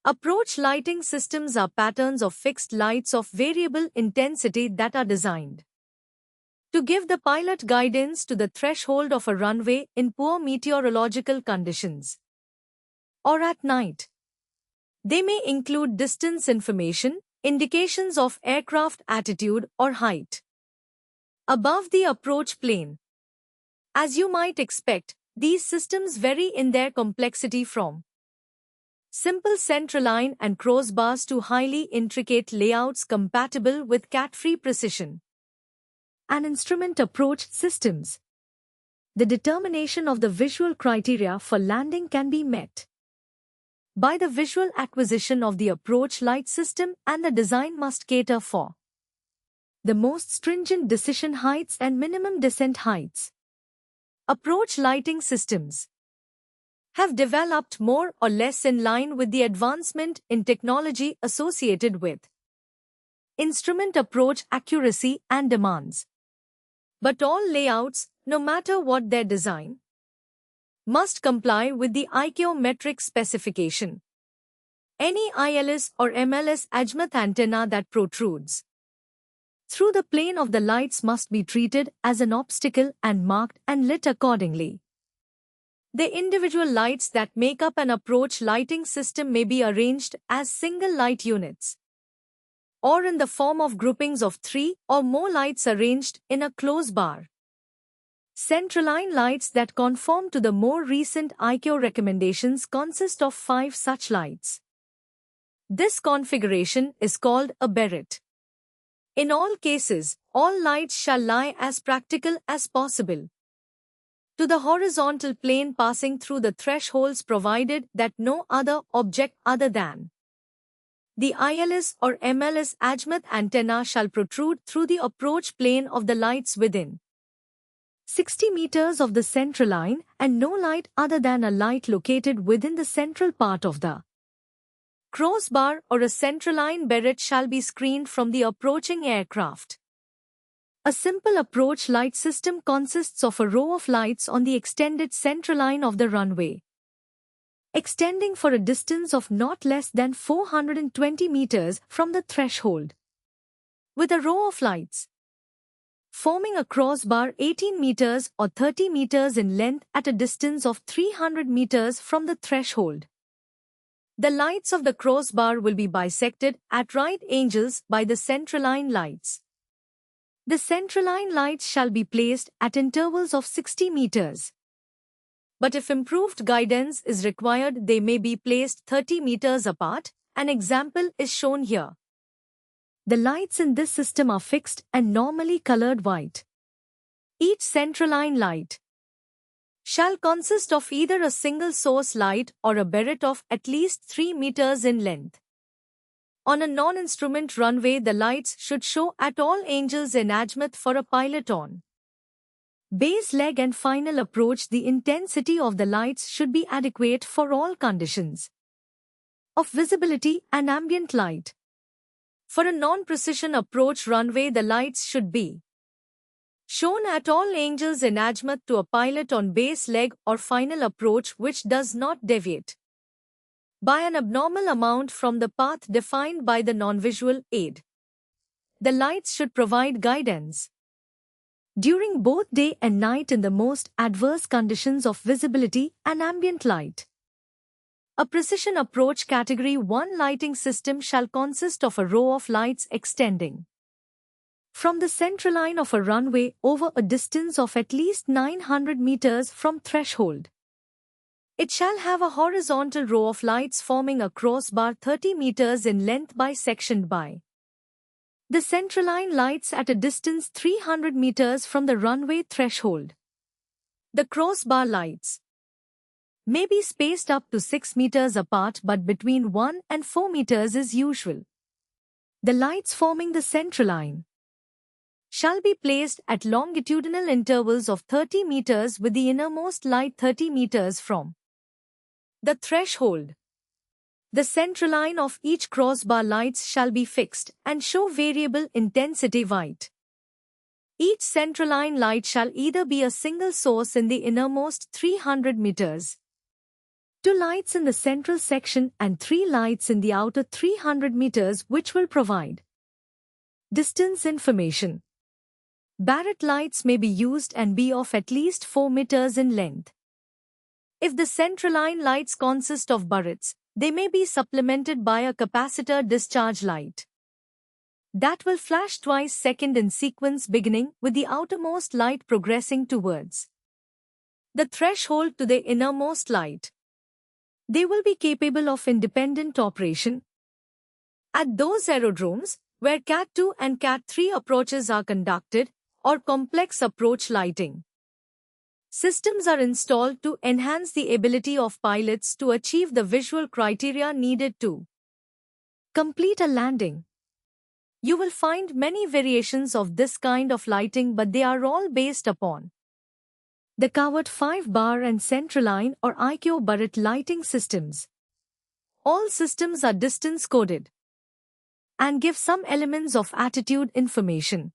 Approach lighting systems are patterns of fixed lights of variable intensity that are designed to give the pilot guidance to the threshold of a runway in poor meteorological conditions or at night. They may include distance information, indications of aircraft attitude or height above the approach plane. As you might expect, these systems vary in their complexity from simple centerline and crossbars to highly intricate layouts compatible with cat-free precision and instrument approach systems. The determination of the visual criteria for landing can be met by the visual acquisition of the approach light system, and the design must cater for the most stringent decision heights and minimum descent heights. Approach lighting systems have developed more or less in line with the advancement in technology associated with instrument approach accuracy and demands. But all layouts, no matter what their design, must comply with the ICAO metric specification. Any ILS or MLS azimuth antenna that protrudes through the plane of the lights must be treated as an obstacle and marked and lit accordingly. The individual lights that make up an approach lighting system may be arranged as single light units or in the form of groupings of 3 or more lights arranged in a close bar. Centerline lights that conform to the more recent ICAO recommendations consist of 5 such lights. This configuration is called a beret. In all cases, all lights shall lie as practical as possible to the horizontal plane, passing through the thresholds, provided that no other object other than the ILS or MLS azimuth antenna shall protrude through the approach plane of the lights within 60 meters of the centerline, and no light other than a light located within the central part of the crossbar or a centerline beret shall be screened from the approaching aircraft. A simple approach light system consists of a row of lights on the extended centerline of the runway, extending for a distance of not less than 420 meters from the threshold, with a row of lights forming a crossbar 18 meters or 30 meters in length at a distance of 300 meters from the threshold. The lights of the crossbar will be bisected at right angles by the centerline lights. The centerline lights shall be placed at intervals of 60 meters. But if improved guidance is required, they may be placed 30 meters apart. An example is shown here. The lights in this system are fixed and normally colored white. Each centerline light shall consist of either a single source light or a beret of at least 3 meters in length. On a non-instrument runway, the lights should show at all angles in azimuth for a pilot on base leg and final approach. The intensity of the lights should be adequate for all conditions of visibility and ambient light. For a non-precision approach runway, the lights should be shown at all angles in azimuth to a pilot on base leg or final approach which does not deviate by an abnormal amount from the path defined by the non-visual aid. The lights should provide guidance during both day and night in the most adverse conditions of visibility and ambient light. A precision approach Category 1 lighting system shall consist of a row of lights extending from the centerline of a runway over a distance of at least 900 meters from threshold. It shall have a horizontal row of lights forming a crossbar 30 meters in length bisectioned by the centerline lights at a distance 300 meters from the runway threshold. The crossbar lights may be spaced up to 6 meters apart, but between 1 and 4 meters is usual. The lights forming the centerline shall be placed at longitudinal intervals of 30 meters with the innermost light 30 meters from the threshold. The centerline of each crossbar lights shall be fixed and show variable intensity white. Each centerline light shall either be a single source in the innermost 300 meters 2 lights in the central section and 3 lights in the outer 300 meters which will provide distance information. Barrett lights may be used and be of at least 4 meters in length. If the centerline lights consist of Barretts, they may be supplemented by a capacitor discharge light that will flash twice second in sequence beginning with the outermost light progressing towards the threshold to the innermost light. They will be capable of independent operation at those aerodromes where Cat 2 and Cat 3 approaches are conducted or complex approach lighting systems are installed to enhance the ability of pilots to achieve the visual criteria needed to complete a landing. You will find many variations of this kind of lighting, but they are all based upon the covered 5-bar and centerline or IQ Barrett lighting systems. All systems are distance coded and give some elements of attitude information.